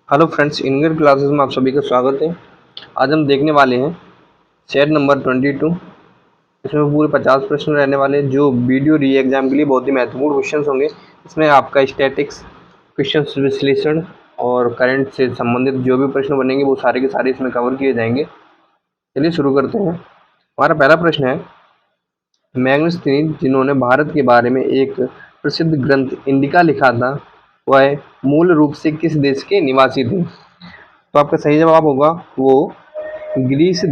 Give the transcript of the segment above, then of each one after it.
Hello friends, English classes में आप सभी का स्वागत है। आज हम देखने वाले हैं सेट नंबर 22। इसमें पूरे 50 प्रश्न रहने वाले हैं जो वीडियो री एग्जाम के लिए बहुत ही महत्वपूर्ण क्वेश्चन होंगे। इसमें आपका स्टैटिक्स, क्वेश्चन विश्लेषण और करंट से संबंधित जो भी प्रश्न बनेंगे वो सारे के सारे इसमें कवर किए जाएंगे। चलिए शुरू करते हैं। हमारा पहला प्रश्न है, मैग्नेस, जिन्होंने भारत के बारे में एक प्रसिद्ध ग्रंथ इंडिका लिखा था, वह मूल रूप से किस देश के निवासी थे? तो आपका सही जवाब होगा वो ग्रीस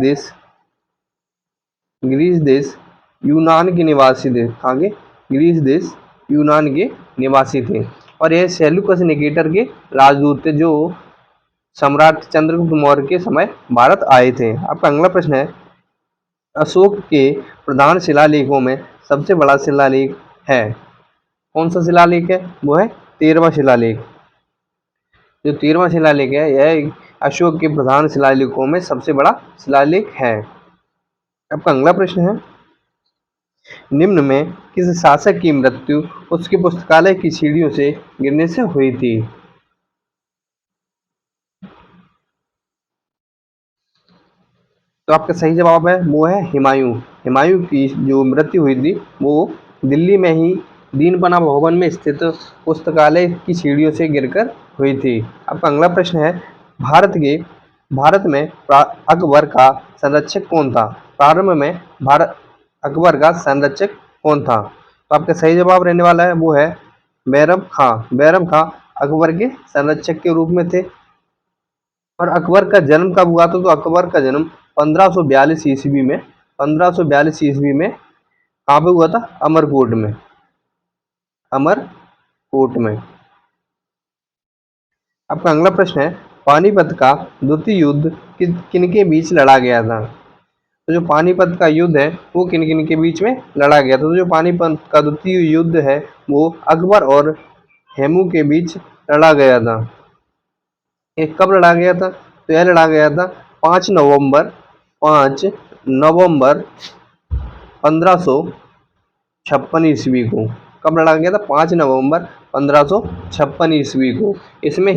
देश यूनान के निवासी थे। आगे ग्रीस देश यूनान के निवासी थे और यह सेल्यूकस निकेटर के राजदूत थे जो सम्राट चंद्रगुप्त मौर्य के समय भारत आए थे। आपका अगला प्रश्न है, अशोक के प्रधान शिलालेखों में सबसे बड़ा शिलालेख है? कौन सा शिलालेख है? वो है 13वां शिलालेख। जो 13वां शिलालेख है यह अशोक के प्रधान शिलालेखों में सबसे बड़ा शिलालेख है। आपका अगला प्रश्न है, निम्न में किस शासक की मृत्यु उसके पुस्तकालय की सीढ़ियों से गिरने से हुई थी? तो आपका सही जवाब है वो है हुमायूं। हुमायूं की जो मृत्यु हुई थी वो दिल्ली में ही दीनपना भवन में स्थित पुस्तकालय की सीढ़ियों से गिरकर हुई थी। आपका अगला प्रश्न है, भारत में अकबर का संरक्षक कौन था? प्रारंभ में भारत अकबर का संरक्षक कौन था? तो आपका सही जवाब रहने वाला है वो है बैरम खां। बैरम खां अकबर के संरक्षक के रूप में थे। और अकबर का जन्म कब हुआ था? तो अकबर का जन्म 1542 ईस्वी में 1542 ईस्वी में कहाँ पे हुआ था? अमरकोट में। अमरकोट में। आपका अगला प्रश्न है, पानीपत का द्वितीय युद्ध किनके बीच लड़ा गया था? तो जो पानीपत का युद्ध है वो किन किन के बीच में लड़ा गया था? तो जो पानीपत का द्वितीय युद्ध है वो अकबर और हेमू के बीच लड़ा गया था। ये कब लड़ा गया था? तो यह लड़ा गया था 5 नवंबर 1556 ईस्वी को। कब लड़ा गया था? 5 नवंबर 1556 ईस्वी को। इसमें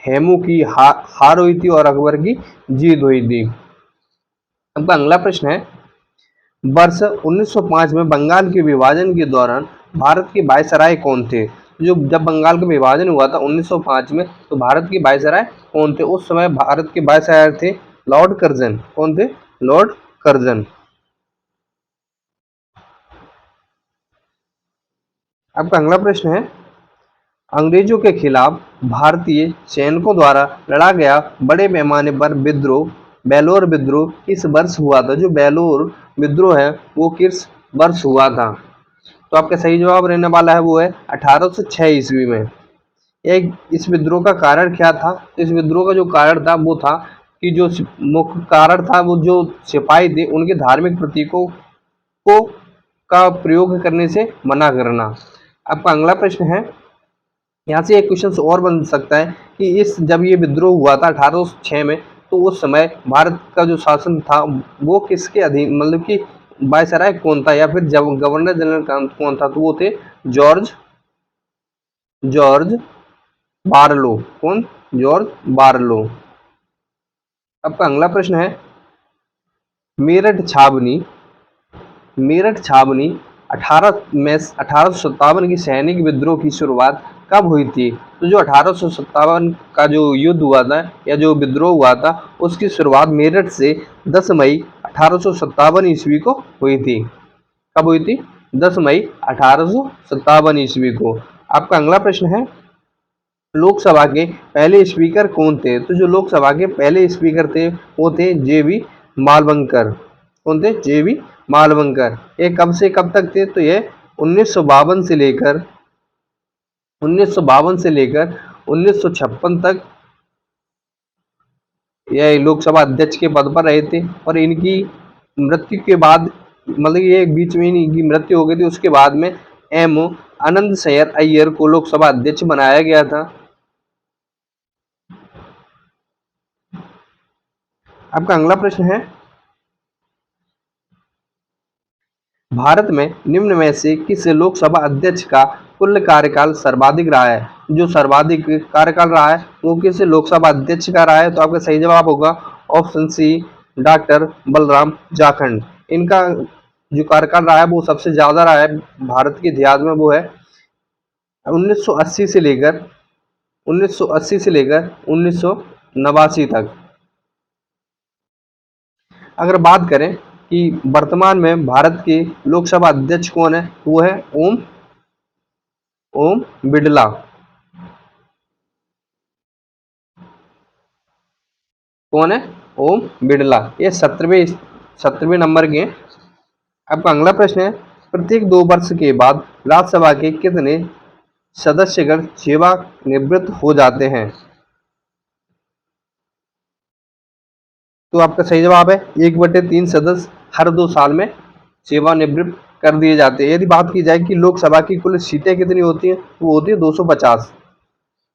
हेमू की हार हुई थी और अकबर की जीत हुई थी। अब अगला प्रश्न है, वर्ष 1905 में बंगाल के विभाजन के दौरान भारत के वायसराय कौन थे? जो जब बंगाल का विभाजन हुआ था 1905 में, तो भारत के वायसराय कौन थे? उस समय भारत के वायसराय थे लॉर्ड कर्जन। कौन थे? Lord Curzon. आपका अगला प्रश्न है, अंग्रेजों के खिलाफ भारतीय सैनिकों द्वारा लड़ा गया बड़े पैमाने पर विद्रोह बेलोर विद्रोह किस वर्ष हुआ था? जो बेलोर विद्रोह है वो किस वर्ष हुआ था? तो आपका सही जवाब रहने वाला है वो है 1806 ईस्वी में। एक इस विद्रोह का कारण क्या था? इस विद्रोह का जो कारण था वो था कि जो मुख्य कारण था वो जो सिपाही थे उनके धार्मिक प्रतीकों को का प्रयोग करने से मना करना। आपका अगला प्रश्न है, यहाँ से एक क्वेश्चन और बन सकता है कि इस जब ये विद्रोह हुआ था 1806 में, तो उस समय भारत का जो शासन था वो किसके अधीन, मतलब कि वायसराय कौन था या फिर जब गवर्नर जनरल कौन था? तो वो थे जॉर्ज बारलो। कौन? जॉर्ज बारलो। आपका अगला प्रश्न है, मेरठ छावनी मेरठ छावनी 1857 की सैनिक विद्रोह की शुरुआत कब हुई थी? तो जो 1857 का जो युद्ध हुआ था या जो विद्रोह हुआ था उसकी शुरुआत मेरठ से 10 मई 1857 ईस्वी को हुई थी। कब हुई थी? 10 मई 1857 ईस्वी को। आपका अगला प्रश्न है, लोकसभा के पहले स्पीकर कौन थे? तो जो लोकसभा के पहले स्पीकर थे वो थे जेवी मालवंकर। कौन थे? जेवी मालवंकर। ये कब से कब तक थे? तो ये 1952 से लेकर 1956 तक यह लोकसभा अध्यक्ष के पद पर रहे थे। और इनकी मृत्यु के बाद, मतलब ये बीच में इनकी मृत्यु हो गई थी, उसके बाद में एम आनंद शयन अय्यर को लोकसभा अध्यक्ष बनाया गया था। आपका अगला प्रश्न है, भारत में निम्न में से किस लोकसभा अध्यक्ष का कुल कार्यकाल सर्वाधिक रहा है, जो सर्वाधिक कार्यकाल रहा है वो किस लोकसभा अध्यक्ष का रहा है? तो आपका सही जवाब होगा option C, doctor Balram Jakhar. इनका जो कार्यकाल रहा है वो सबसे ज्यादा रहा है भारत के इतिहास में, वो है 1980 से लेकर 1980 से लेकर 1989 तक। अगर बात करें कि वर्तमान में भारत के लोकसभा अध्यक्ष कौन है, वो है ओम बिड़ला। कौन है? ओम बिड़ला। ये 17वें नंबर के हैं। आपका अगला प्रश्न है, प्रत्येक 2 वर्ष के बाद राज्यसभा के कितने सदस्यगण सेवानिवृत्त हो जाते हैं? तो आपका सही जवाब है 1/3 सदस्य हर 2 साल में सेवानिवृत्त कर दिए जाते हैं। यदि बात की जाए कि लोकसभा की कुल सीटें कितनी होती हैं, वो होती है 250।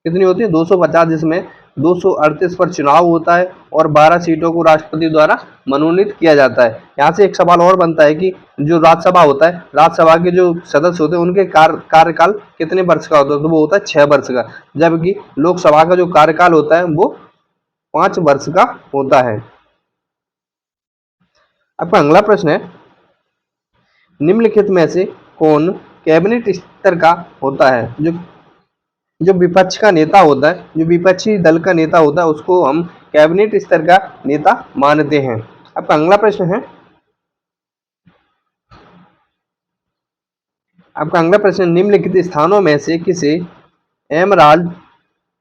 कितनी होती है? 250, जिसमें 238 पर चुनाव होता है और 12 सीटों को राष्ट्रपति द्वारा मनोनीत किया जाता है। यहाँ से एक सवाल और बनता है कि जो राज्यसभा होता है, राज्यसभा के जो सदस्य होते हैं उनके कार्यकाल कितने वर्ष का होता है? तो वो होता है 6 वर्ष का, जबकि लोकसभा का जो कार्यकाल होता है वो 5 वर्ष का होता है। आपका अगला प्रश्न है, निम्नलिखित में से कौन कैबिनेट स्तर का होता है? जो जो विपक्ष का नेता होता है, जो विपक्षी दल का नेता होता है, उसको हम कैबिनेट स्तर का नेता मानते हैं। आपका अगला प्रश्न है, निम्नलिखित स्थानों में से किसे एमराल्ड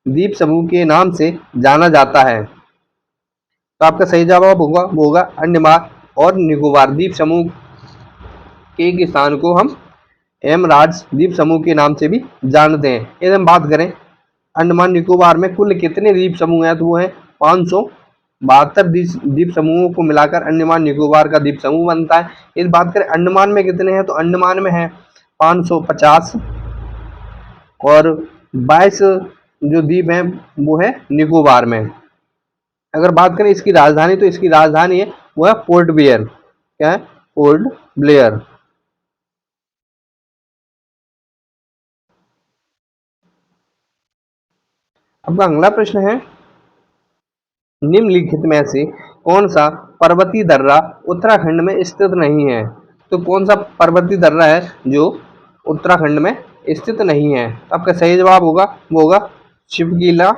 द्वीप समूह के नाम से जाना जाता है? तो आपका सही जवाब होगा वो होगा अंडमान और निकोबार द्वीप समूह के एक स्थान को हम एमराल्ड द्वीप समूह के नाम से भी जानते हैं। यदि हम बात करें अंडमान निकोबार में कुल कितने द्वीप समूह हैं, तो वो है 572 द्वीप समूहों को मिलाकर अंडमान निकोबार का द्वीप समूह बनता है। यदि बात करें अंडमान में कितने हैं, तो अंडमान में है 550 और 22 जो द्वीप हैं वो है निकोबार में। अगर बात करें इसकी राजधानी, तो इसकी राजधानी है वो है पोर्ट ब्लेयर। क्या है? Port Blair. अब अगला प्रश्न है, निम्नलिखित में से कौन सा पर्वतीय दर्रा उत्तराखंड में स्थित नहीं है? तो कौन सा पर्वतीय दर्रा है जो उत्तराखंड में स्थित नहीं है? तो आपका सही जवाब होगा वो होगा शिवकीला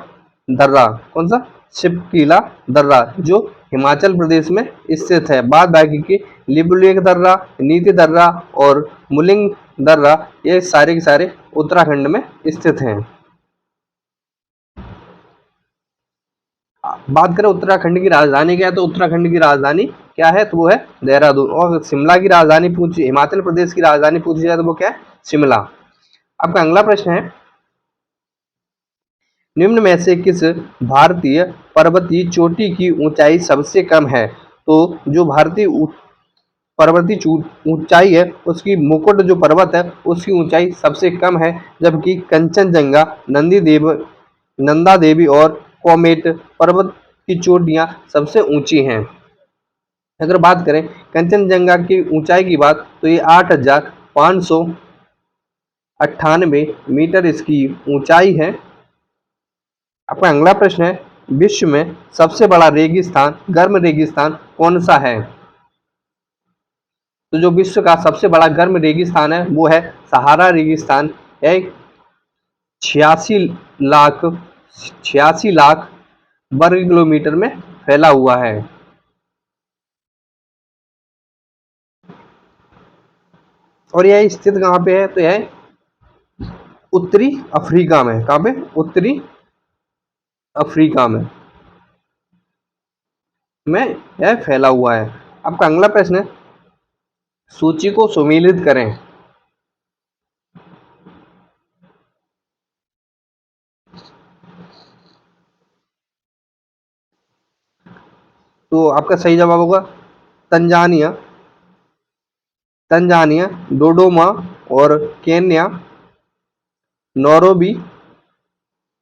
दर्रा। कौन सा? शिवकीला दर्रा, जो हिमाचल प्रदेश में स्थित है। बाद बाकी के लिपुलेख दर्रा, नीति दर्रा और मुलिंग दर्रा, ये सारे के सारे उत्तराखंड में स्थित हैं। बात करें उत्तराखंड की राजधानी क्या है, तो उत्तराखंड की राजधानी क्या है, तो वो है देहरादून। और शिमला की राजधानी पूछी, हिमाचल प्रदेश की राजधानी पूछी जाए तो वो क्या है? शिमला। आपका अगला प्रश्न है, निम्न में से किस भारतीय पर्वतीय चोटी की ऊंचाई सबसे कम है? तो जो भारतीय पर्वतीय ऊंचाई है उसकी मुकुट जो पर्वत है उसकी ऊंचाई सबसे कम है, जबकि कंचनजंगा, नंदा देवी और कॉमेट पर्वत की चोटियां सबसे ऊंची हैं। अगर बात करें कंचनजंगा की ऊंचाई की बात, तो ये 8,598 मीटर इसकी ऊंचाई है। आपका अगला प्रश्न है, विश्व में सबसे बड़ा रेगिस्तान, गर्म रेगिस्तान कौन सा है? तो जो विश्व का सबसे बड़ा गर्म रेगिस्तान है वो है सहारा रेगिस्तान। यह 86 लाख वर्ग किलोमीटर में फैला हुआ है। और यह स्थित कहाँ पे है, तो यह उत्तरी अफ्रीका में। कहाँ पे? उत्तरी अफ्रीका में यह फैला हुआ है। आपका अगला प्रश्न है, सूची को सुमेलित करें। तो आपका सही जवाब होगा तंजानिया, डोडोमा और केन्या, नैरोबी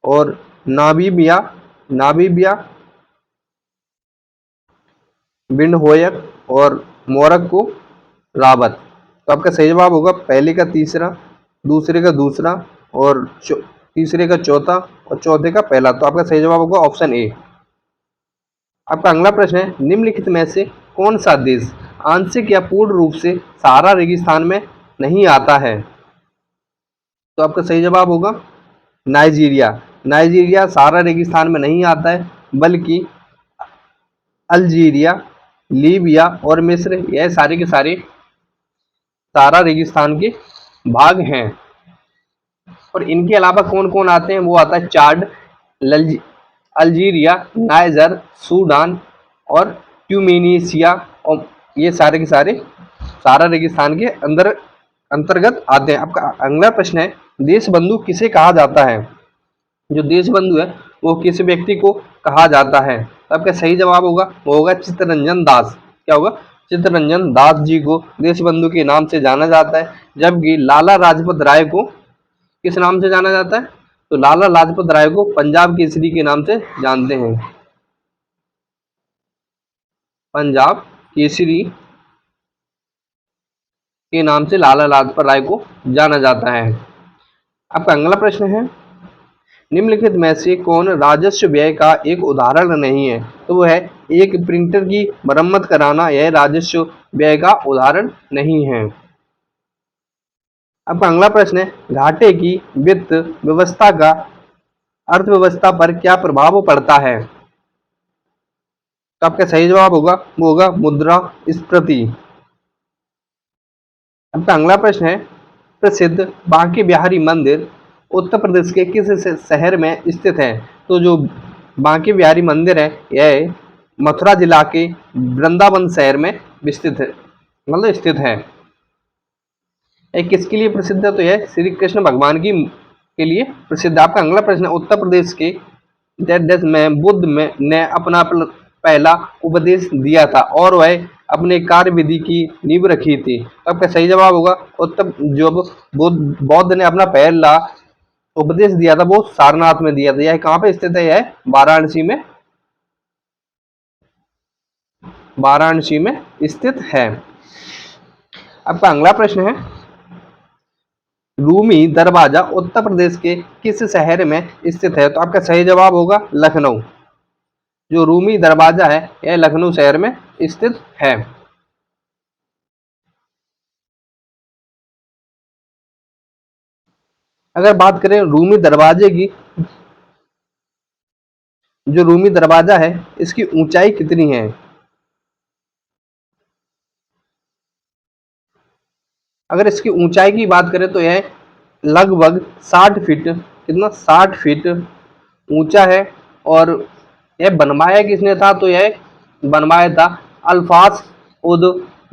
और नामीबिया, विंडहोयक और मोरक्को रावत। तो आपका सही जवाब होगा पहले का तीसरा, दूसरे का दूसरा और तीसरे का चौथा और चौथे का पहला। तो आपका सही जवाब होगा ऑप्शन ए। आपका अगला प्रश्न है, निम्नलिखित में से कौन सा देश आंशिक या पूर्ण रूप से सहारा रेगिस्तान में नहीं आता है? तो आपका सही जवाब होगा नाइजीरिया। नाइजीरिया सहारा रेगिस्तान में नहीं आता है, बल्कि अल्जीरिया, लीबिया और मिस्र यह सारे के सारे सहारा रेगिस्तान के भाग हैं। और इनके अलावा कौन कौन आते हैं? वो आता है चाड, अल्जीरिया, नाइजर, सूडान और ट्यूनीशिया। और ये सारे के सारे सहारा रेगिस्तान के अंतर्गत आते हैं। आपका अगला प्रश्न है, देश बंधु किसे कहा जाता है? जो देश बंधु है वो किस व्यक्ति को कहा जाता है? तो आपका सही जवाब होगा वो होगा चित्तरंजन दास। क्या होगा? चित्तरंजन दास जी को देश बंधु के नाम से जाना जाता है। जबकि लाला लाजपत राय को किस नाम से जाना जाता है? तो लाला लाजपत राय को पंजाब केसरी के नाम से जानते हैं। पंजाब केसरी के नाम से लाला लाजपत राय को जाना जाता है। आपका अगला प्रश्न है, निम्नलिखित में से कौन राजस्व व्यय का एक उदाहरण नहीं है? तो वो है एक प्रिंटर की मरम्मत कराना, यह राजस्व व्यय का उदाहरण नहीं है। आपका अगला प्रश्न है, घाटे की वित्त व्यवस्था का अर्थव्यवस्था पर क्या प्रभाव पड़ता है? तो आपका सही जवाब होगा वो होगा मुद्रास्फीति। आपका अगला प्रश्न है, प्रसिद्ध बांके बिहारी मंदिर उत्तर प्रदेश के किस शहर में स्थित है? तो जो बांके बिहारी मंदिर है यह मथुरा जिला के वृंदावन शहर में स्थित है, मतलब स्थित है। यह किसके लिए प्रसिद्ध है? तो यह श्री कृष्ण भगवान की के लिए प्रसिद्ध। आपका अगला प्रश्न है, उत्तर प्रदेश के देश में बुद्ध ने अपना पहला उपदेश दिया था और वह अपने कार्य विधि की नींव रखी थी। तो आपका सही जवाब होगा उत्तर जो बौद्ध ने अपना पहला उपदेश दिया था वो सारनाथ में दिया था। यह कहाँ पे स्थित है? यह वाराणसी में, वाराणसी में स्थित है। आपका अगला प्रश्न है, रूमी दरवाजा उत्तर प्रदेश के किस शहर में स्थित है? तो आपका सही जवाब होगा लखनऊ। जो रूमी दरवाजा है यह लखनऊ शहर में स्थित है। अगर बात करें रूमी दरवाजे की, जो रूमी दरवाजा है इसकी ऊंचाई कितनी है? अगर इसकी ऊंचाई की बात करें तो यह लगभग 60 फीट, कितना 60 फीट ऊंचा है। और यह बनवाया किसने था? तो यह बनवाया था अल्फाज उद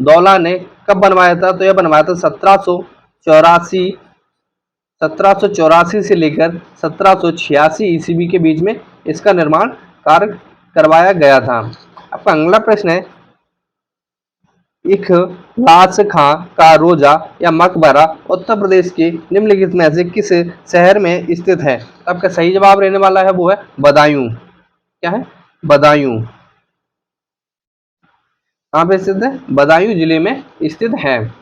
दौला ने। कब बनवाया था? तो यह बनवाया था 1784 से लेकर 1786 ईस्वी के बीच में इसका निर्माण कार्य करवाया गया था। आपका अगला प्रश्न है, इखलास खां का रोजा या मकबरा उत्तर प्रदेश के निम्नलिखित में से किस शहर में स्थित है? आपका सही जवाब रहने वाला है वो है बदायूं। क्या है? बदायूं। कहाँ पे स्थित है? बदायूं जिले में स्थित है।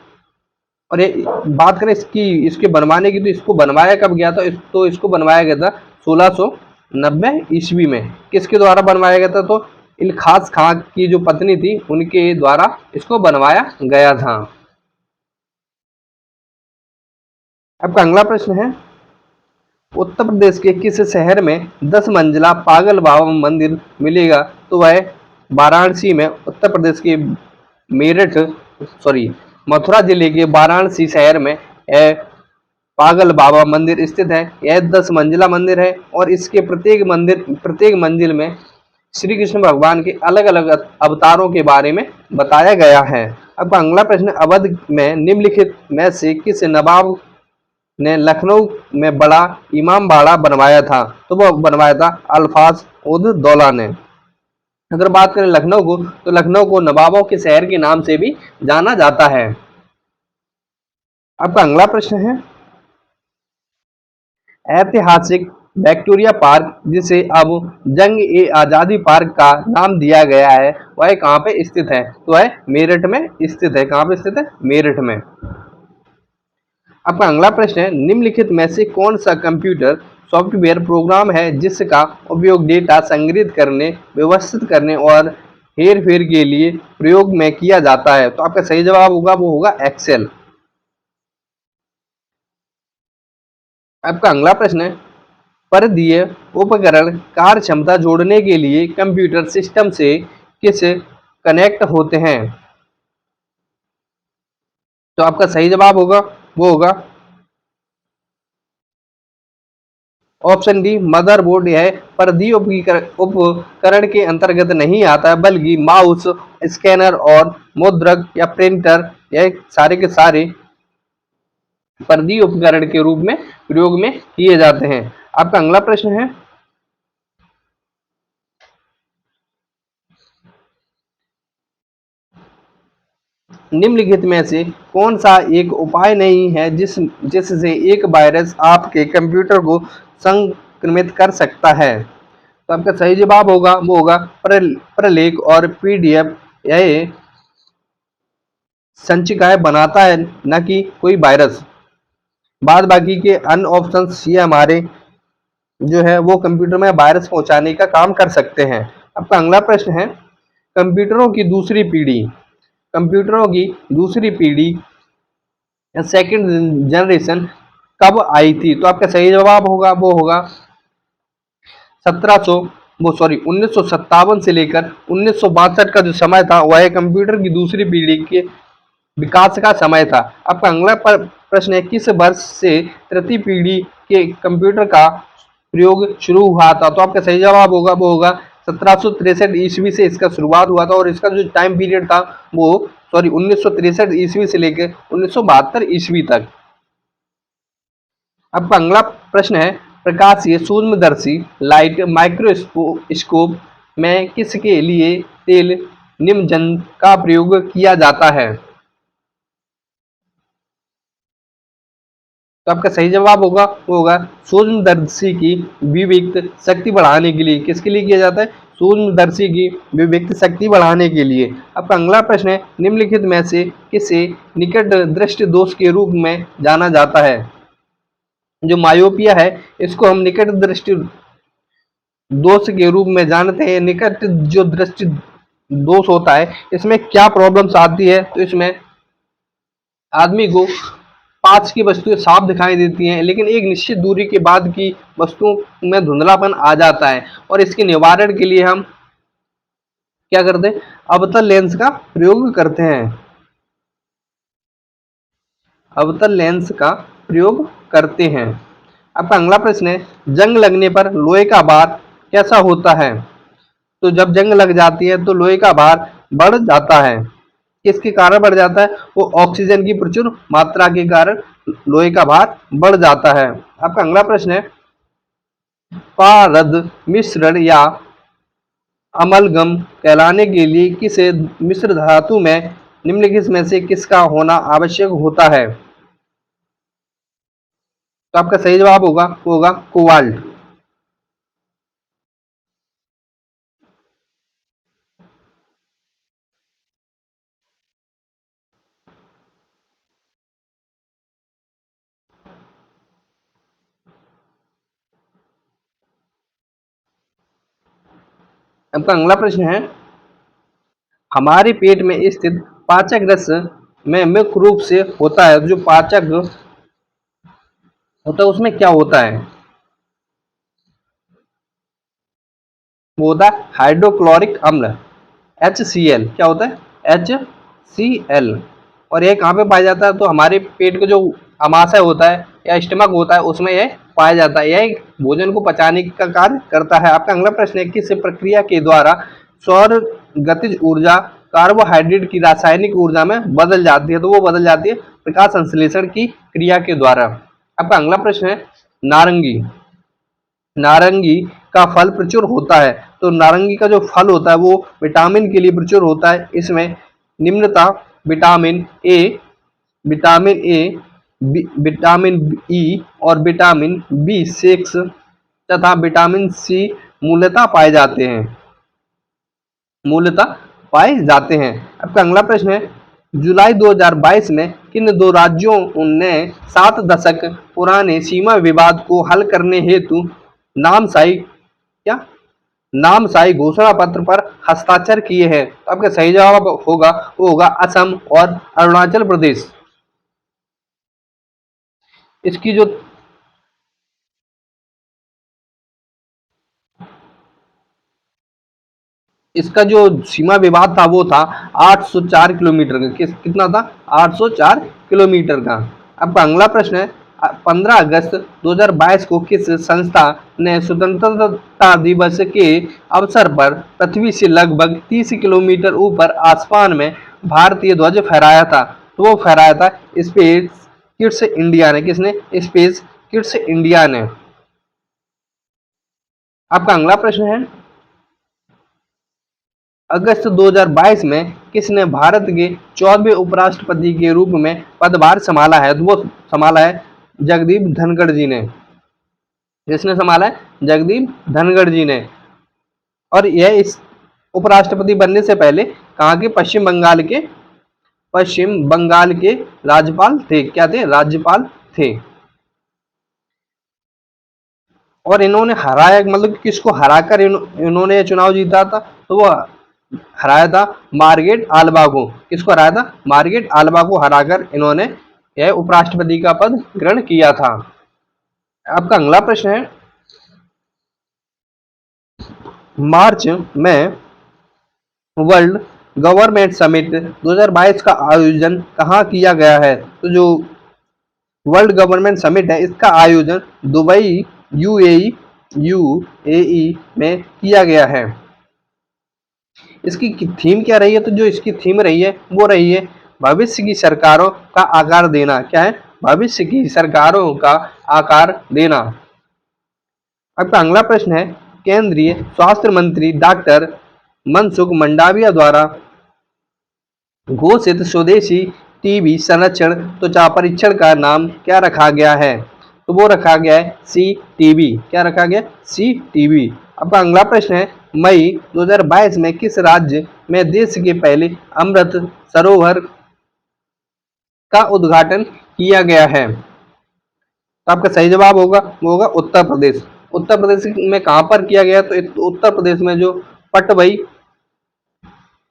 और ये बात करें इसके बनवाने की, तो इसको बनवाया कब गया था? तो इसको बनवाया गया था 1690 ईस्वी में। किसके द्वारा बनवाया गया था? तो इल्खास खां की जो पत्नी थी उनके द्वारा इसको बनवाया गया था। आपका अगला प्रश्न है, उत्तर प्रदेश के किस शहर में 10 मंजिला पागल बाबा मंदिर मिलेगा? तो वह वाराणसी में, उत्तर प्रदेश के मेरठ मथुरा जिले के वाराणसी शहर में यह पागल बाबा मंदिर स्थित है। यह 10 मंजिला मंदिर है और इसके प्रत्येक मंजिल में श्री कृष्ण भगवान के अलग अलग अवतारों के बारे में बताया गया है। अब अगला प्रश्न, अवध में निम्नलिखित में से किस नवाब ने लखनऊ में बड़ा इमाम बाड़ा बनवाया था? तो वो बनवाया था अल्फाज उद दौला ने। अगर बात करें लखनऊ को, तो लखनऊ को नवाबों के शहर के नाम से भी जाना जाता है। आपका अगला प्रश्न है, ऐतिहासिक विक्टोरिया पार्क जिसे अब जंग ए आजादी पार्क का नाम दिया गया है वह कहाँ पे स्थित है? तो वह मेरठ में स्थित है। कहाँ पे स्थित है? मेरठ में। आपका अगला प्रश्न है, निम्नलिखित में से कौन सा कंप्यूटर सॉफ्टवेयर प्रोग्राम है जिसका उपयोग डेटा संग्रहित करने, व्यवस्थित करने और हेर फेर के लिए प्रयोग में किया जाता है? तो आपका सही जवाब होगा वो होगा एक्सेल। आपका अगला प्रश्न है, परिधीय उपकरण कार्य क्षमता जोड़ने के लिए कंप्यूटर सिस्टम से किस कनेक्ट होते हैं? तो आपका सही जवाब होगा वो होगा ऑप्शन डी मदरबोर्ड। यह परिधीय उपकरण के अंतर्गत नहीं आता है, बल्कि माउस, स्कैनर और मुद्रक या प्रिंटर यह सारे के सारे परिधीय उपकरण के रूप में प्रयोग में किए जाते हैं। आपका अगला प्रश्न है, निम्नलिखित में से कौन सा एक उपाय नहीं है जिससे एक वायरस आपके कंप्यूटर को संक्रमित कर सकता है? तो आपका सही जवाब होगा वो होगा प्रलेख और पीडीएफ। यह संचिकाएं बनाता है, न कि कोई वायरस। बाद बाकी के अन्य ऑप्शंस ये हमारे जो है वो कंप्यूटर में वायरस पहुंचाने का काम कर सकते हैं। आपका अगला प्रश्न है, कंप्यूटरों की दूसरी पीढ़ी कंप्यूटरों की दूसरी पीढ़ी सेकंड जनरेशन कब आई थी? तो आपका सही जवाब होगा वो होगा 1700 वो सॉरी 1957 से लेकर 1962 का जो समय था वह कंप्यूटर की दूसरी पीढ़ी के विकास का समय था। आपका अगला प्रश्न है, किस वर्ष से तृतीय पीढ़ी के कंप्यूटर का प्रयोग शुरू हुआ था? तो आपका सही जवाब होगा वो होगा 1763 ईस्वी से इसका शुरुआत हुआ था, और इसका जो टाइम पीरियड था वो 1963 ईस्वी से लेकर 1972 ईस्वी तक। आपका अगला प्रश्न है, प्रकाशीय सूक्ष्मदर्शी लाइट माइक्रोस्कोप में किसके लिए तेल निमज्जन का प्रयोग किया जाता है? तो आपका सही जवाब होगा वो होगा सूक्ष्मदर्शी की विविक्त शक्ति बढ़ाने के लिए। किसके लिए किया जाता है? सूक्ष्मदर्शी की विविक्त शक्ति बढ़ाने के लिए। आपका अगला प्रश्न है, निम्नलिखित में से किसे निकट दृष्टि दोष के रूप में जाना जाता है? जो मायोपिया है इसको हम निकट दृष्टि दोष के रूप में जानते हैं। निकट जो दृष्टि दोष होता है इसमें क्या प्रॉब्लम्स आती है? तो इसमें आदमी को पास की वस्तुएं साफ दिखाई देती हैं, लेकिन एक निश्चित दूरी के बाद की वस्तुओं में धुंधलापन आ जाता है, और इसके निवारण के लिए हम क्या करते हैं? अवतल लेंस का प्रयोग करते हैं। अवतल लेंस का प्रयोग करते हैं। आपका अगला प्रश्न है, जंग लगने पर लोहे का भार कैसा होता है? तो जब जंग लग जाती है तो लोहे का भार बढ़ जाता है। किसके कारण बढ़ जाता है? वो ऑक्सीजन की प्रचुर मात्रा के कारण लोहे का भार बढ़ जाता है। आपका अगला प्रश्न है, पारद मिश्रण या अमलगम कहलाने के लिए किस मिश्र धातु में निम्नलिखित में से किसका होना आवश्यक होता है? तो आपका सही जवाब होगा वो होगा कोबाल्ट। आपका अगला प्रश्न है, हमारे पेट में स्थित पाचक रस में मुख्य रूप से होता है, जो पाचक होता है उसमें क्या होता है? वो होता है हाइड्रोक्लोरिक अम्ल, HCl। क्या होता है? HCl। और यह कहाँ पे पाया जाता है? तो हमारे पेट का जो अमाशय होता है या स्टमक होता है उसमें यह पाया जाता है। यह भोजन को पचाने का कार्य करता है। आपका अगला प्रश्न है, किस प्रक्रिया के द्वारा सौर गतिज ऊर्जा कार्बोहाइड्रेट की रासायनिक ऊर्जा में बदल जाती है? तो वो बदल जाती है प्रकाश संश्लेषण की क्रिया के द्वारा। आपका अगला प्रश्न है, नारंगी नारंगी का फल प्रचुर होता है, तो नारंगी का जो फल होता है वो विटामिन के लिए प्रचुर होता है। इसमें निम्नता vitamin A, vitamin A, vitamin E और विटामिन B6 तथा विटामिन सी मूलतः पाए जाते हैं। मूलतः पाए जाते हैं। आपका अगला प्रश्न है, जुलाई 2022 में किन दो राज्यों ने 7 दशक पुराने सीमा विवाद को हल करने हेतु नामसाई क्या नामसाई घोषणा पत्र पर हस्ताक्षर किए हैं? तो आपका सही जवाब होगा वो होगा असम और अरुणाचल प्रदेश। इसकी जो इसका जो सीमा विवाद था वो था 804 किलोमीटर का। कितना था? 804 किलोमीटर का। अब अगला प्रश्न है 15 अगस्त 2022 को किस संस्था ने स्वतंत्रता दिवस के अवसर पर पृथ्वी से लगभग 30 किलोमीटर ऊपर आसमान में भारतीय ध्वज फहराया था? तो वो फहराया था स्पेस किड्स इंडिया ने। किसने? स्पेस किड्स इंडिया ने। आपका अगला प्रश्न है अगस्त 2022 में किसने भारत के 14वें उपराष्ट्रपति के रूप में पदभार संभाला है? तो वो संभाला है जगदीप धनखड़ जी ने। जिसने संभाला है? जगदीप धनखड़ जी ने। और यह इस उपराष्ट्रपति बनने से पहले कहाँ के? पश्चिम बंगाल के राज्यपाल थे। क्या थे? राज्यपाल थे। और इन्होंने हराया, मतलब किसको हराकर इन्होंने चुनाव जीता था? तो वो हराया था मार्गरेट आल्वा को। किसको हराया था? मार्गरेट आल्वा को हराकर इन्होंने यह उपराष्ट्रपति का पद ग्रहण किया था। आपका अगला प्रश्न है मार्च में वर्ल्ड गवर्नमेंट समिट 2022 का आयोजन कहाँ किया गया है? तो जो वर्ल्ड गवर्नमेंट समिट है इसका आयोजन दुबई यूएई में किया गया है। इसकी थीम क्या रही है? तो जो इसकी थीम रही है वो रही है भविष्य की सरकारों का आकार देना। क्या है? भविष्य की सरकारों का आकार देना। आपका अगला प्रश्न है केंद्रीय स्वास्थ्य मंत्री डॉक्टर मनसुख मंडाविया द्वारा घोषित स्वदेशी टीबी संरक्षण त्वचा परीक्षण का नाम क्या रखा गया है? तो वो रखा गया है CTB। क्या रखा गया? CTB। आपका अगला प्रश्न है मई 2022 में किस राज्य में देश के पहले अमृत सरोवर का उद्घाटन किया गया है? तो आपका सही जवाब होगा वो होगा उत्तर प्रदेश। उत्तर प्रदेश में कहां पर किया गया? तो उत्तर प्रदेश में जो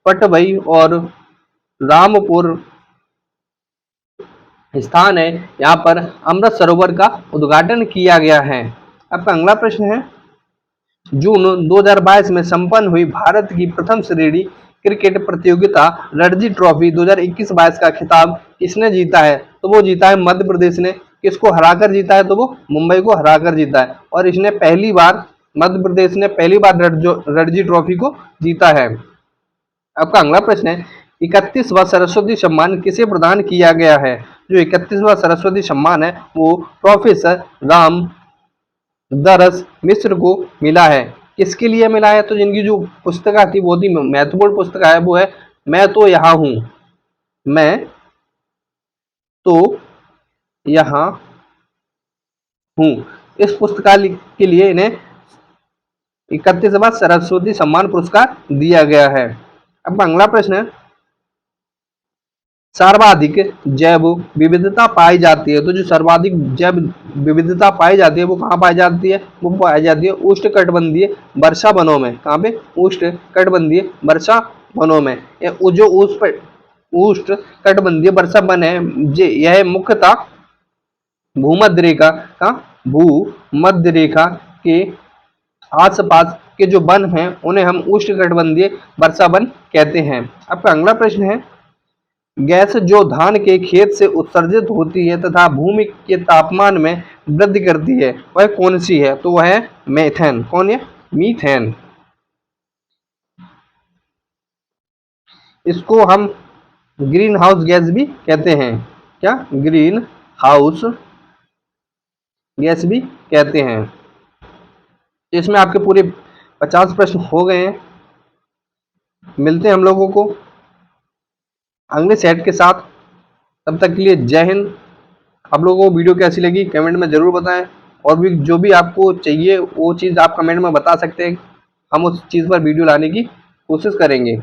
पटवई और रामपुर स्थान है यहाँ पर अमृत सरोवर का उद्घाटन किया गया है। आपका अगला प्रश्न है जून 2022 में संपन्न हुई भारत की प्रथम श्रेणी क्रिकेट प्रतियोगिता रणजी ट्रॉफी 2021-22 का खिताब किसने जीता है? तो वो जीता है मध्य प्रदेश ने। किसको हराकर जीता है? तो वो मुंबई को हराकर जीता है। और इसने पहली बार, मध्य प्रदेश ने पहली बार रणजी ट्रॉफी को जीता है। आपका अगला प्रश्न है 31वां सरस्वती सम्मान किसे प्रदान किया गया है? जो 31वां सरस्वती सम्मान है वो प्रोफेसर राम दरस मिश्र को मिला है। किसके लिए मिला है? तो जिनकी जो पुस्तिका थी बहुत ही महत्वपूर्ण पुस्तिका है वो है मैं तो यहाँ हूँ। मैं तो यहाँ हूँ। इस पुस्तका के लिए इन्हें 31वां सरस्वती सम्मान पुरस्कार दिया गया है। अब अगला प्रश्न है सर्वाधिक जैव विविधता पाई जाती है। तो जो सर्वाधिक जैव विविधता पाई जाती है वो कहाँ पाई जाती है? वो पाई जाती है उष्णकटिबंधीय वर्षा वनों में। कहाँ पे? उष्णकटिबंधीय वर्षा वनों में। जो उष्णकटिबंधीय वर्षा वन है यह मुख्यतः भूमध्य रेखा के आसपास के जो वन हैं उन्हें हम उष्णकटिबंधीय वर्षा वन कहते हैं। आपका अगला प्रश्न है गैस जो धान के खेत से उत्सर्जित होती है तथा भूमि के तापमान में वृद्धि करती है वह कौन सी है? तो वह है मीथेन। कौन है? मीथेन। इसको हम ग्रीन हाउस गैस भी कहते हैं। क्या? ग्रीन हाउस गैस भी कहते हैं। इसमें आपके पूरे 50 प्रश्न हो गए हैं। मिलते हैं हम लोगों को अगले सेट के साथ। तब तक के लिए जय हिंद। आप लोगों को वीडियो कैसी लगी कमेंट में ज़रूर बताएं। और भी जो भी आपको चाहिए वो चीज़ आप कमेंट में बता सकते हैं। हम उस चीज़ पर वीडियो लाने की कोशिश करेंगे।